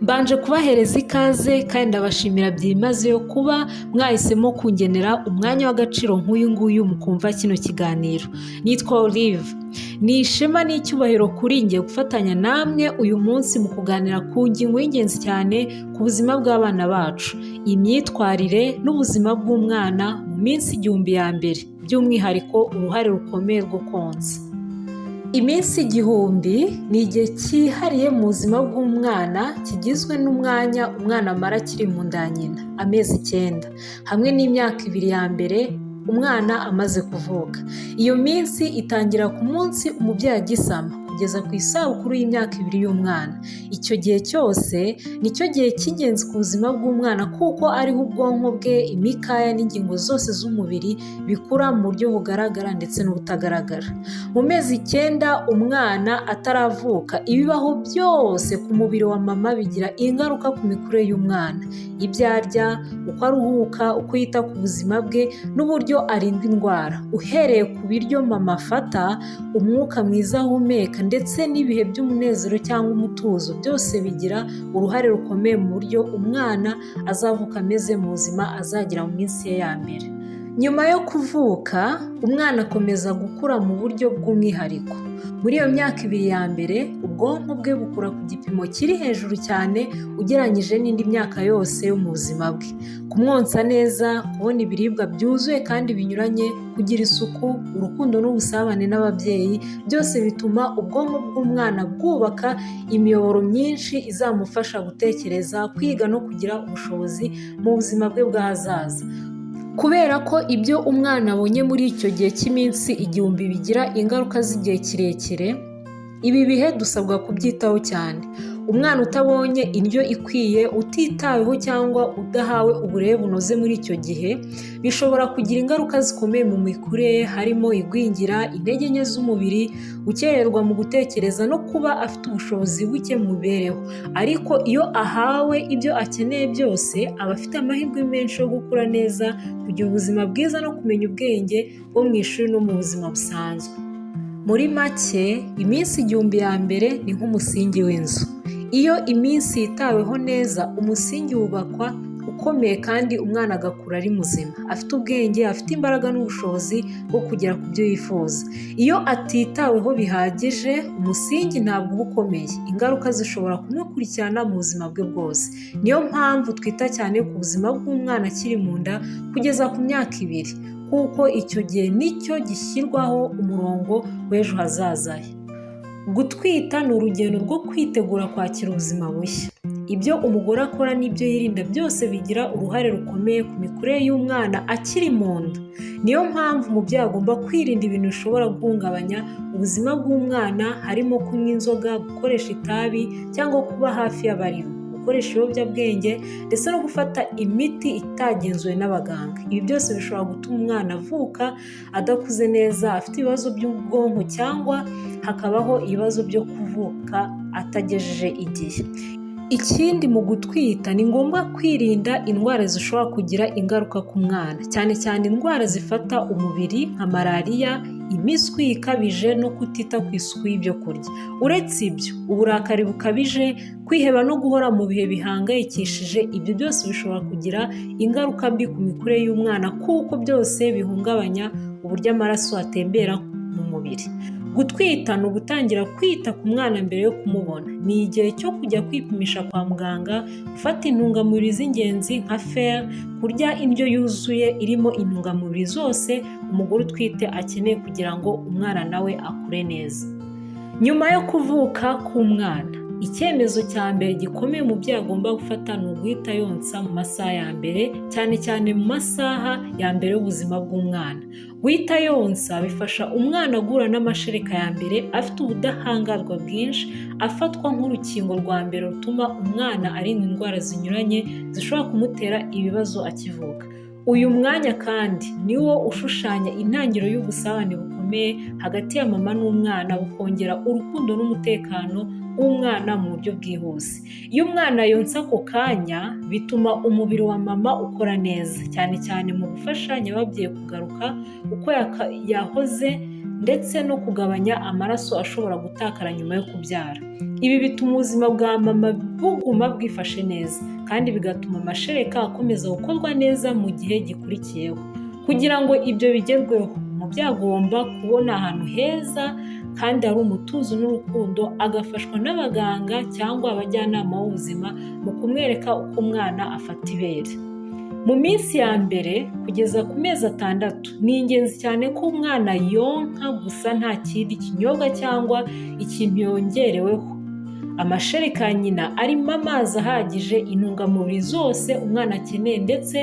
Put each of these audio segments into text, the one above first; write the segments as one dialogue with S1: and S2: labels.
S1: Mbanje kubahereza ikaze kandi ndabashimira byimazeyo kuba mwahisemo kungenera umwanya w'agaciro nk'uyu nguyu mukumva kino kiganiro. Nitwa Olive. Ni ishema n'icyubahiro kuri njye gufatanya namwe uyu munsi mu kuganira ku ngingo y'ingenzi cyane ku buzima bw'abana bacu, imyitwarire n'ubuzima bw'umwana mu minsi 1000 ya mbere, by'umwihariko uruhare rukomeye rwo konsa. Iminsi 1000 ni igihe cyihariye mu buzima bw'umwana kigizwe n'umwanya umwana amara akiri mu nda ya nyina, amezi 9, hamwe n'imyaka 2 ya mbere umwana amaze kuvuka. Iyo minsi itangira ku munsi umubyeyi agisama kugeza ku isabukuru y'imyaka 2 y'umwana. Icyo gihe cyose nicyo gihe cy'ingenzi ku buzima bw'umwana kuko ariho ubwonko bwe, imikaya n'ingingo zose z'umubiri bikura mu buryo bugaragara ndetse n'ubutagaragara. Mu mezi 9 umwana ataravuka, ibibaho byose ku mubiri wa mama bigira ingaruka ku mikurire y'umwana. Ibyo arya, uko aruhuka, uko yita ku buzima bwe n'uburyo arindwa indwara. Uhereye ku biryo mama afata, umwuka mwiza ahumeka ndetse n'ibihe by'umunezero cyangwa umutuzo, byose bigira uruhare rukomeye mu buryo umwana azavuka ameze mu buzima azagira mu minsi ye ya mbere. Nyuma yo kuvuka, umwana akomeza gukura mu buryo bw'umwihariko. Muri iyo myaka 2 ya mbere, ubwonko bwe bukura ku gipimo kiri hejuru cyane ugereranyije n'indi myaka yose yo mu buzima bwe. Kumwonsa neza, kubona ibiribwa byuzuye kandi binyuranye, kugira isuku, urukundo n'ubusabane n'ababyeyi, byose bituma ubwonko bw'umwana bwubaka imiyoboro myinshi izamufasha gutekereza, kwiga no kugira ubushobozi mu buzima bwe bw'ahazaza. Kubera ko ibyo umwana abonye muri icyo gihe cy'iminsi 1000 bigira ingaruka z'igihe kirekire, ibi bihe dusabwa kubyitaho cyane. Umwana utabonye indyo ikwiye, utitaweho cyangwa udahawe uburere bunoze muri icyo gihe, bishobora kugira ingaruka zikomeye mu mikurire, harimo igwingira, intege nke z'umubiri, gukererwa mu gutekereza no kuba afite ubushobozi buke mu mibereho. Ariko iyo ahawe ibyo akeneye byose, aba afite amahirwe menshi yo gukura neza, kugira ubuzima bwiza no kumenya ubwenge bwo mu ishuri no mu buzima busanzwe. Muri make, iminsi 1000 ya mbere ni nk'umusingi w'inzu. Iyo iminsi yitaweho neza, umusingi wubakwa ukomeye kandi umwana agakura ari muzima, afite ubwenge, afite imbaraga n'ubushobozi bwo kugera ku byo yifuza. Iyo atitaweho bihagije, umusingi ntabwo uba ukomeye, ingaruka zishobora kumukurikirana mu buzima bwe bwose. Niyo mpamvu twita cyane ku buzima bw'umwana akiri mu nda kugeza ku myaka 2, kuko icyo gihe nicyo gishyirwaho umurongo w'ejo hazaza he. Gutwita ni urugendo rwo kwitegura kwakira ubuzima bushya. Ibyo umugore akora n'ibyo yirinda byose bigira uruhare rukomeye ku mikurire y'umwana akiri mu nda. Niyo mpamvu umubyeyi agomba kwirinda ibintu bishobora guhungabanya ubuzima bw'umwana, harimo kunywa inzoga, gukoresha itabi cyangwa kuba hafi y'abarimu, gukoresha ibiyobyabwenge ndetse no gufata imiti itagenzuwe n'abaganga. Ibi byose bishobora gutuma umwana avuka adakuze neza, afite ibibazo by'ubwonko cyangwa hakabaho ibibazo byo kuvuka atagejeje igihe. Ikindi, mu gutwita ni ngombwa kwirinda indwara zishobora kugira ingaruka ku mwana, cyane cyane indwara zifata umubiri nka malariya, imiswi ikabije no kutita ku isuku y'ibyo kurya. Uretse ibyo, uburakari bukabije, kwiheba no guhora mu bihe bihangayikishije, ibyo byose bishobora kugira ingaruka mbi ku mikurire y'umwana kuko byose bihungabanya uburyo amaraso atembera mu mubiri. Gutwita ni ugutangira kwita ku mwana mbere yo kumubona. Ni igihe cyo kujya kwipimisha kwa muganga, gufata intungamubiri z'ingenzi nka fer, kurya indyo yuzuye irimo intungamubiri zose umugore utwite akeneye kugira ngo umwana nawe akure neza. Nyuma yo kuvuka k'umwana, icyemezo cya mbere gikomeye umubyeyi agomba gufata ni uguhita yonsa mu masaha ya mbere, cyane cyane mu masaha ya mbere y'ubuzima bw'umwana. Guhita yonsa bifasha umwana guhura n'amashereka ya mbere afite ubudahangarwa bwinshi, afatwa nk'urukingo rwa mbere rutuma umwana arindwa indwara zinyuranye zishobora kumutera ibibazo akivuka. Uyu mwanya kandi niwo ushushanya intangiriro y'ubusabane bukomeye hagati ya mama n'umwana, bukongera urukundo n'umutekano w'umwana mu buryo bwihuse. Iyo umwana yonsa ako kanya, bituma umubiri wa mama ukora neza, cyane cyane mu gufasha nyababyeyi kugaruka uko yahoze ndetse no kugabanya amaraso ashobora gutakara nyuma yo kubyara. Ibi bituma ubuzima bwa mama buguma bwifashe neza kandi bigatuma amashereka akomeza gukorwa neza mu gihe gikurikiyeho. Kugira ngo ibyo bigerweho, umubyeyi agomba kubona ahantu heza kandi hari umutuzo n'urukundo, agafashwa n'abaganga cyangwa abajyanama b'ubuzima mu kumwereka uko umwana afata ibere. Mu minsi ya mbere kugeza ku mezi 6 ni ingenzi cyane ko umwana yonka gusa nta kindi kinyobwa cyangwa ikintu yongereweho. Amashereka ya nyina arimo amazi ahagije, intungamubiri zose umwana akeneye ndetse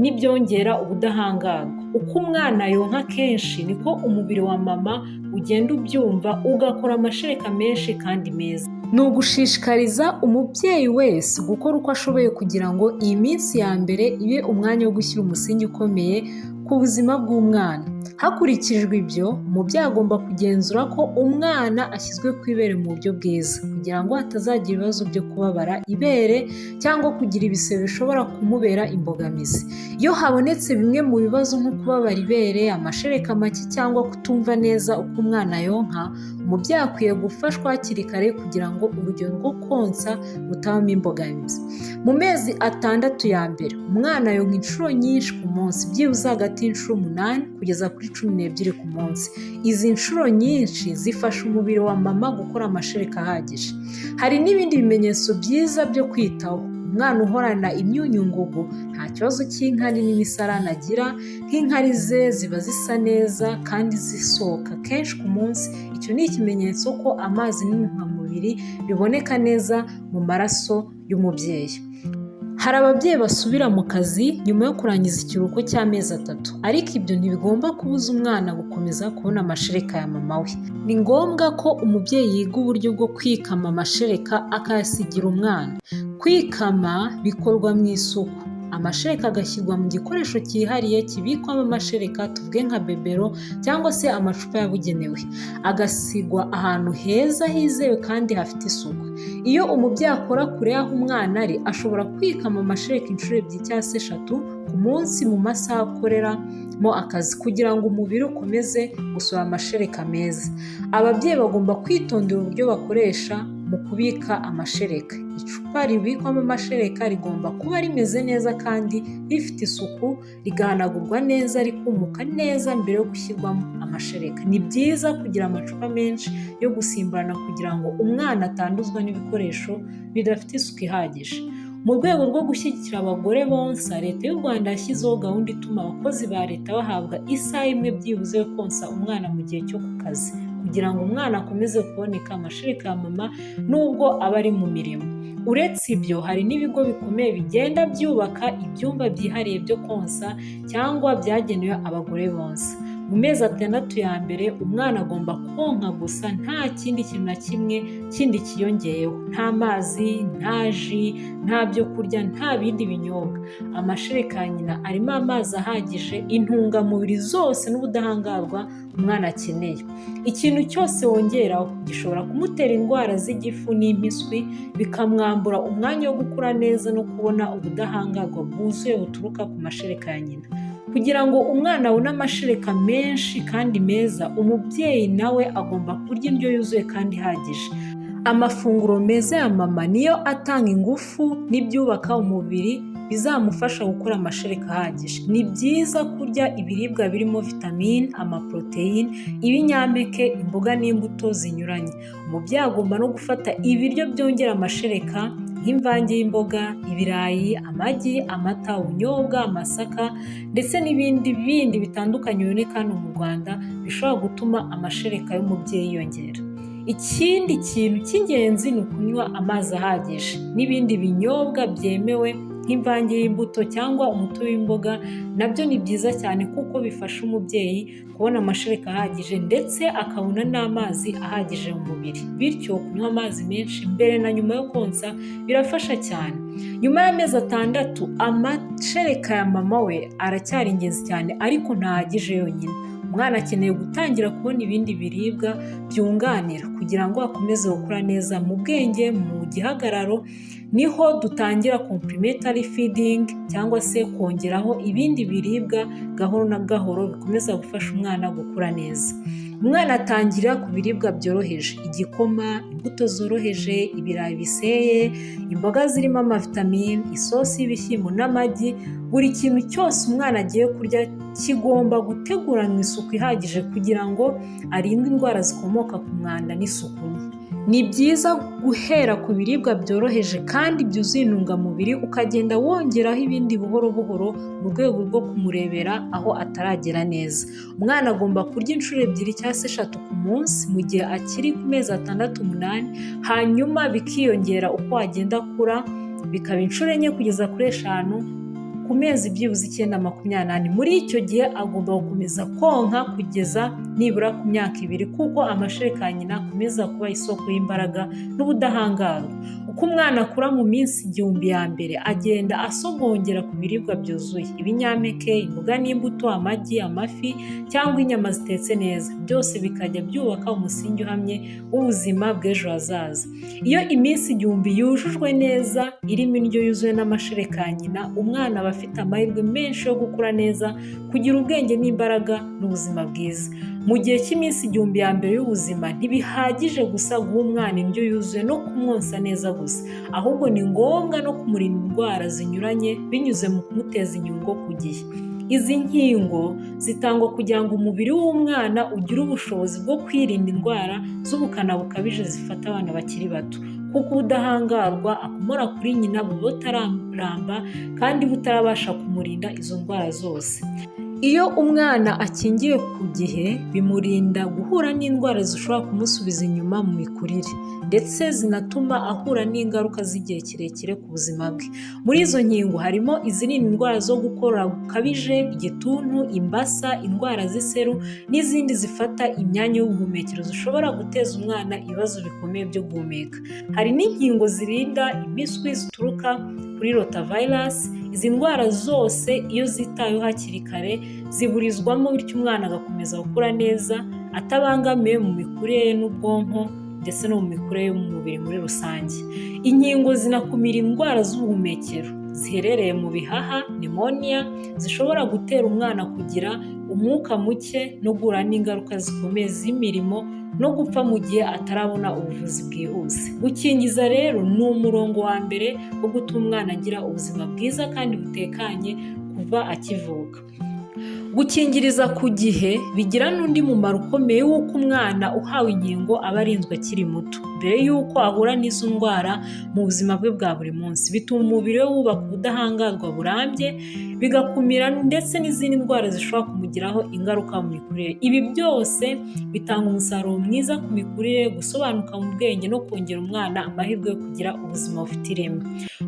S1: n'ibyongera ubudahangarwa. Uko umwana yonka kenshi niko umubiri wa mama ugenda ubyumva, ugakora amashereka menshi kandi meza. Ni ugushishikariza umubyeyi wese gukora uko ashoboye kugira ngo iyi minsi ya mbere ibe umwanya wo gushyira umusingi ukomeye ku buzima bw'umwana. Hakurikijwe ibyo, umubyeyi agomba kugenzura ko umwana ashyizwe ku ibere mu buryo bwiza kugira ngo atazagira ibibazo byo kubabara ibere cyangwa kugira ibisebe bishobora kumubera imbogamizi. Iyo habonetse bimwe mu bibazo nko kubabara ibere, amashereka make cyangwa kutumva neza uko umwana yonka, umubyeyi akwiye gufashwa hakiri kare kugira ngo urugero rwo konsa rutabamo imbogamizi. Mu mezi 6 ya mbere, umwana yonka inshuro nyinshi ku munsi, byibuze hagati y'inshuro 8 kugeza kuri 12 ku munsi. Izi nshuro nyinshi zifasha umubiri wa mama gukora amashereka ahagije. Hari n'ibindi bimenyetso byiza byo kwitaho. Umwana uhorana imyunyungugu nta kibazo cy'inkari n'imisarane agira, nk'inkari ze ziba zisa neza kandi zisohoka kenshi ku munsi. Icyo ni ikimenyetso ko amazi n'intungamubiri biboneka neza mu maraso y'umubyeyi. Hari ababyeyi basubira mu kazi nyuma yo kurangiza ikiruhuko cy'amezi 3, ariko ibyo ntibigomba kubuza umwana gukomeza kubona amashereka ya mama we. Ni ngombwa ko umubyeyi yiga uburyo bwo kwikama amashereka akayasigira umwana. Kwikama bikorwa mu isuku. Amashereka agashyirwa mu gikoresho cyihariye kibikwamo amashereka, tuvuge nka bebero cyangwa se amacupa yabugenewe, agasigwa ahantu heza hizewe kandi hafite isuku. Iyo umubyeyi akora kure y'aho umwana ari, ashobora kwikama amashereka inshuro 2 cyangwa se 3 ku munsi mu masaha akoreramo akazi kugira ngo umubiri ukomeze gusohora amashereka meza. Ababyeyi bagomba kwitondera uburyo bakoresha mu kubika amashereka. Icupa ribikwamo amashereka rigomba kuba rimeze neza kandi rifite isuku, rigahanagurwa neza, rikumuka neza mbere yo gushyirwamo amashereka. Ni byiza kugira amacupa menshi yo gusimburana kugira ngo umwana atanduzwa n'ibikoresho bidafite isuku ihagije. Mu rwego rwo gushyigikira abagore bonsa, Leta y'u Rwanda yashyizeho gahunda ituma abakozi ba Leta bahabwa isaha imwe byibuze yo konsa umwana mu gihe cyo ku kazi kugira ngo umwana akomeze kuboneka amashereka ya mama nubwo aba ari mu mirimo. Uretse ibyo, hari n'ibigo bikomeye bigenda byubaka ibyumba byihariye byo konsa cyangwa byagenewe abagore bonsa. Mu mezi 6 ya mbere, umwana agomba konka gusa, nta kindi kintu na kimwe kindi kiyongeyeho, nta mazi, nta ji, nta byo kurya, nta bindi binyobwa. Amashereka ya nyina arimo amazi ahagije, intungamubiri zose n'ubudahangarwa umwana akeneye. Ikintu cyose wongeraho gishobora kumutera indwara z'igifu n'impiswi, bikamwambura umwanya wo gukura neza no kubona ubudahangarwa bwuzuye buturuka ku mashereka ya nyina. Kugira ngo umwana abone amashereka menshi kandi meza, umubyeyi nawe agomba kurya indyo yuzuye kandi ihagije. Amafunguro meza ya mama niyo atanga ingufu n'ibyubaka umubiri bizamufasha gukora amashereka ahagije. Ni byiza kurya ibiribwa birimo vitamine, amaproteine, ibinyampeke, imboga n'imbuto zinyuranye. Umubyeyi agomba no gufata ibiryo byongera amashereka nk'imvange y'imboga, ibirayi, amagi, amata, ubunyobwa, amasaka ndetse n'ibindi bitandukanye biboneka hano mu Rwanda bishobora gutuma amashereka y'umubyeyi yiyongera. Ikindi kintu cy'ingenzi ni ukunywa amazi ahagije n'ibindi binyobwa byemewe nk'imvange y'imbuto cyangwa umutobe w'imboga, nabyo ni byiza cyane kuko bifasha umubyeyi kubona amashereka ahagije ndetse akabona n'amazi ahagije mu mubiri. Bityo kunywa amazi menshi mbere na nyuma yo konsa birafasha cyane. Nyuma y'amezi 6, amashereka ya mama we aracyari ingenzi cyane ariko ntahagije yonyine. Umwana akeneye gutangira kubona ibindi biribwa byunganira kugira ngo akomeze gukura neza mu bwenge, mu gihagararo. Niho dutangira complementary feeding cyangwa se kongeraho ibindi biribwa gahoro na gahoro bikomeza gufasha umwana gukura neza. Umwana atangira ku biribwa byoroheje, igikoma, imbuto zoroheje, ibirayi biseye, imboga zirimo amavitamine, isosi y'ibishyimbo n'amagi. Buri kintu cyose umwana agiye kurya kigomba guteguranwa isuku ihagije kugira ngo arindwe indwara zikomoka ku mwanda n'isuku nke. Ni byiza guhera ku biribwa byoroheje kandi byuzuye intungamubiri, ukagenda wongeraho ibindi buhoro buhoro mu rwego rwo kumurebera aho ataragera neza. Umwana agomba kurya inshuro 2 cyangwa se 3 ku munsi mu gihe akiri ku mezi 6-8, hanyuma bikiyongera uko agenda akura, bikaba inshuro 4 kugeza kuri 5 ku mezi byibuze 9-28. Muri icyo gihe agomba gukomeza konka kugeza nibura ku myaka 2, kuko amashereka ya nyina akomeza kuba isoko y'imbaraga n'ubudahangarwa. Uko umwana akura mu minsi 1000 ya mbere, agenda asogongera ku biribwa byuzuye, ibinyampeke, imboga n'imbuto, amagi, amafi cyangwa inyama zitetse neza, byose bikajya byubaka umusingi uhamye w'ubuzima bw'ejo hazaza. Iyo iminsi 1000 yujujwe neza irimo indyo yuzuye n'amashereka ya nyina, umwana aba afite amahirwe menshi yo gukura neza, kugira ubwenge n'imbaraga n'ubuzima bwiza. Mu gihe cy'iminsi 1000 ya mbere y'ubuzima, ntibihagije gusa guha umwana indyo yuzuye no kumwonsa neza gusa, ahubwo ni ngombwa no kumurinda indwara zinyuranye binyuze mu kumuteza inkingo ku gihe. Izi nkingo zitangwa kugira ngo umubiri w'umwana ugire ubushobozi bwo kwirinda indwara z'ubukana bukabije zifata abana bakiri bato, kuko ubudahangarwa akomora kuri nyina buba butararamba kandi butarabasha kumurinda izo ndwara zose. Iyo umwana akingiwe ku gihe, bimurinda guhura n'indwara zishobora kumusubiza inyuma mu mikurire, ndetse zinatuma ahura n'ingaruka z'igihe kirekire ku buzima bwe. Muri izo nkingo harimo izirinda indwara zo gukorora gukabije, igituntu, imbasa, indwara z'iseru n'izindi zifata imyanya y'ubuhumekero zishobora guteza umwana ibibazo bikomeye byo guhumeka. Hari n'inkingo zirinda impiswi zituruka kuri rotavirus. Izi ndwara zose iyo zitaweho hakiri kare ziburizwamo, bityo umwana agakomeza gukura neza atabangamiwe mu mikurire ye n'ubwonko ndetse no mu mikurire yo mu mubiri muri rusange. Inkingo zinakumira indwara z'ubuhumekero ziherereye mu bihaha, pneumonia, zishobora gutera umwana kugira umwuka muke no guhura n'ingaruka zikomeye z'imirimo no gupfa mu gihe atarabona ubuvuzi bwihuse. Gukingiza rero ni umurongo wa mbere wo gutuma umwana agira ubuzima bwiza kandi butekanye kuva akivuka. Gukingiriza ku gihe bigira n'undi mumaro ukomeye w'uko umwana uhawe inkingo aba arinzwe akiri muto mbere y'uko ahura n'izo ndwara mu buzima bwe bwa buri munsi. Bituma umubiri we wubaka ubudahangarwa burambye, bigakumira ndetse n'izindi ndwara zishobora kumugiraho ingaruka mu mikurire. Ibi byose bitanga umusaruro mwiza ku mikurire, gusobanuka mu bwenge no kongera umwana amahirwe yo kugira ubuzima bufite ireme.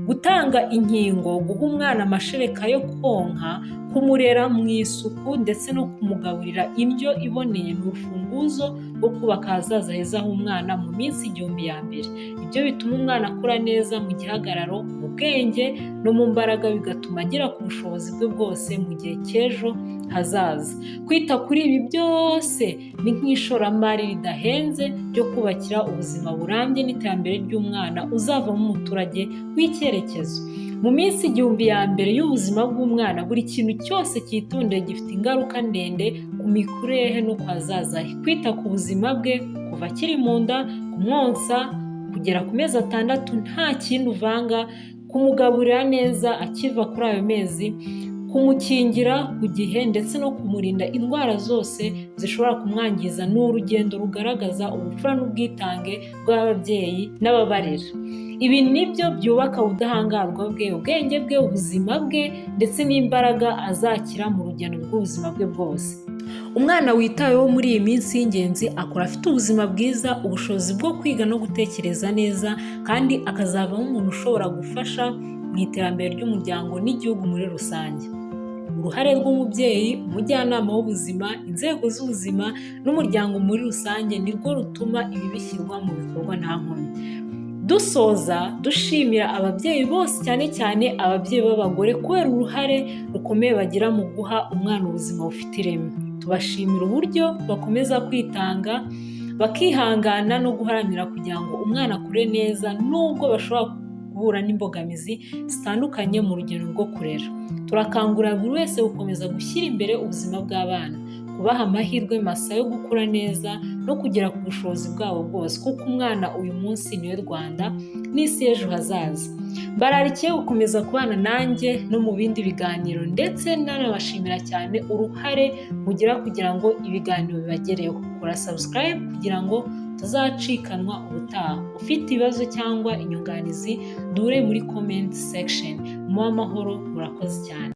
S1: Gutanga inkingo, guha umwana amashereka yo konka, kumurera mu isuku ndetse no kumugaburira indyo iboneye ni urufunguzo rwo kubaka ahazaza heza h'umwana mu minsi 1000 ya mbere. Ibyo bituma umwana akura neza mu gihagararo, mu bwenge no mu mbaraga, bigatuma agera ku bushobozi bwe bwose mu gihe cy'ejo hazaza. Kwita kuri ibi byose ni nk'ishoramari ridahenze ryo kubakira ubuzima burambye n'iterambere ry'umwana uzavamo umuturage w'icyerekezo. Mu minsi 1000 ya mbere y'ubuzima bw'umwana, buri kintu cyose cyitondeye gifite ingaruka ndende ku mikurire ye no ku hazaza he. Kwita ku buzima bwe kuva akiri mu nda, kumwonsa kugera ku mezi 6 nta kindi uvanga, kumugaburira neza akiva kuri ayo mezi, kumukingira ku gihe ndetse no kumurinda indwara zose zishobora kumwangiza, ni urugendo rugaragaza ubupfura n'ubwitange bw'ababyeyi n'ababarera. Ibi nibyo byubaka ubudahangarwa bwe, ubwenge bwe, ubuzima bwe ndetse n'imbaraga azakira mu rugendo rw'ubuzima bwe bwose. Umwana witaweho muri iyi minsi y'ingenzi akura afite ubuzima bwiza, ubushobozi bwo kwiga no gutekereza neza, kandi akazavamo umuntu ushobora gufasha mu iterambere ry'umuryango n'igihugu muri rusange. Uruhare rw'umubyeyi, umujyanama w'ubuzima, inzego z'ubuzima n'umuryango muri rusange nirwo rutuma ibi bishyirwa mu bikorwa nta nkomyi. Dusoza dushimira ababyeyi bose, cyane cyane ababyeyi b'abagore, kubera uruhare rukomeye bagira mu guha umwana ubuzima bufite ireme. Tubashimira uburyo bakomeza kwitanga, bakihangana no guharanira kugira ngo umwana akure neza, nubwo bashobora guhura n'imbogamizi zitandukanye mu rugendo rwo kurera. Turakangurira buri wese gukomeza gushyira imbere ubuzima bw'abana, kubaha amahirwe masa yo gukura neza no kugera ku bushobozi bwabo bwose, kuko umwana uyu munsi niwe Rwanda n'isi y'ejo hazaza. Mbararikiye gukomeza kubana nanjye no mu bindi biganiro, ndetse nanabashimira cyane uruhare mugira kugira ngo ibiganiro bibagereho. Kora subscribe kugira ngo tuzacikanwa ubutaha. Ufite ibibazo cyangwa inyunganizi, duhure muri comment section. Muba amahoro, murakoze cyane.